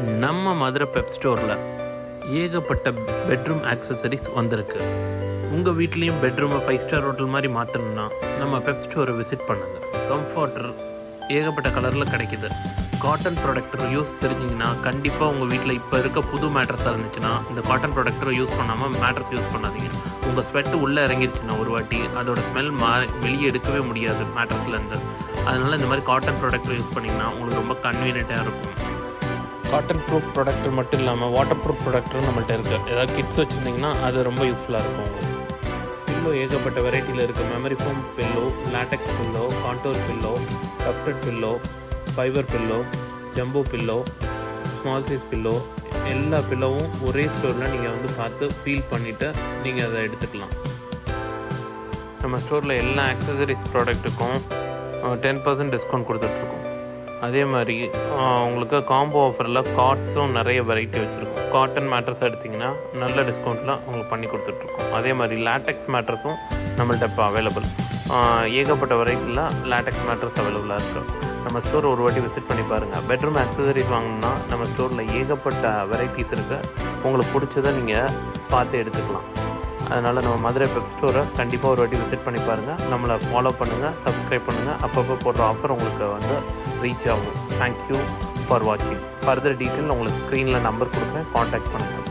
நம்ம மதுரை பெப் ஸ்டோரில் ஏகப்பட்ட பெட்ரூம் ஆக்சசரிஸ் வந்திருக்கு. உங்கள் வீட்லேயும் பெட்ரூமை 5 ஸ்டார் ஹோட்டல் மாதிரி மாற்றணும்னா நம்ம பெப் ஸ்டோரை விசிட் பண்ணுங்கள். கம்ஃபர்டர் ஏகப்பட்ட கலரில் கிடைக்கிது. காட்டன் ப்ராடக்டர் யூஸ் தெரிஞ்சிங்கன்னா கண்டிப்பாக உங்கள் வீட்டில் இப்போ இருக்க புது மேட்ரஸாக இருந்துச்சுன்னா இந்த காட்டன் ப்ராடக்டரை யூஸ் பண்ணாமல் மேட்ரஸ் யூஸ் பண்ணாதீங்க. உங்கள் ஸ்வெட்டு உள்ளே இறங்கிருச்சுன்னா ஒரு வாட்டி அதோட ஸ்மெல் வெளியே எடுக்கவே முடியாது மேட்ரஸ்லேருந்து. அதனால் இந்த மாதிரி காட்டன் ப்ராடக்டர் யூஸ் பண்ணிங்கன்னா உங்களுக்கு ரொம்ப கன்வீனியண்ட்டாக இருக்கும். காட்டன் ப்ரூஃப் ப்ராடக்டர் மட்டும் இல்லாமல் வாட்டர் ப்ரூஃப் ப்ராடக்டரும் நம்மள்ட்ட இருக்குது. ஏதாவது கிட்ஸ் வச்சுருந்திங்கன்னா அது ரொம்ப யூஸ்ஃபுல்லாக இருக்கும் உங்களுக்கு. பில்லோ ஏகப்பட்ட வெரைட்டியில் இருக்குது. Memory foam pillow, latex pillow, contour pillow, tufted pillow, fiber pillow, jumbo pillow, small size pillow, எல்லா பில்லோவும் ஒரே ஸ்டோரில் நீங்கள் பார்த்து ஃபீல் பண்ணிவிட்டு நீங்கள் அதை எடுத்துக்கலாம். நம்ம ஸ்டோரில் எல்லா ஆக்சசரிஸ் ப்ராடக்ட்டுக்கும் 10% டிஸ்கவுண்ட் கொடுத்துட்ருக்கோம். அதே மாதிரி உங்களுக்கு காம்போ ஆஃபரில் காட்ஸும் நிறைய வெரைட்டி வச்சுருக்கோம். காட்டன் மேட்ரஸ் எடுத்திங்கன்னா நல்ல டிஸ்கவுண்ட்டில் உங்களுக்கு பண்ணி கொடுத்துட்ருக்கோம். அதே மாதிரி லேட்டெக்ஸ் மேட்ரஸும் நம்மள்ட்ட இப்போ அவைலபிள். ஏகப்பட்ட வெரைட்டியில் லேட்டெக்ஸ் மேட்ரஸ் அவைலபிளாக இருக்குது. நம்ம ஸ்டோர் ஒரு வாட்டி விசிட் பண்ணி பாருங்கள். பெட்ரூம் ஆக்சசரிஸ் வாங்கணுன்னா நம்ம ஸ்டோரில் ஏகப்பட்ட வெரைட்டிஸ் இருக்குது. உங்களுக்கு பிடிச்சதை நீங்கள் பார்த்து எடுத்துக்கலாம். அதனால் நம்ம மதுரை பெப் ஸ்டோரை கண்டிப்பாக ஒரு வாட்டி விசிட் பண்ணி பாருங்கள். நம்மளை ஃபாலோ பண்ணுங்கள், சப்ஸ்கிரைப் பண்ணுங்கள். அப்பப்போ போடுற ஆஃபர் உங்களுக்கு ரீச் ஆகும். தேங்க்யூ ஃபார் வாட்சிங். ஃபர்தர் டீட்டெயில் உங்களுக்கு ஸ்க்ரீனில் நம்பர் கொடுக்குறேன், காண்டாக்ட் பண்ணுங்கள்.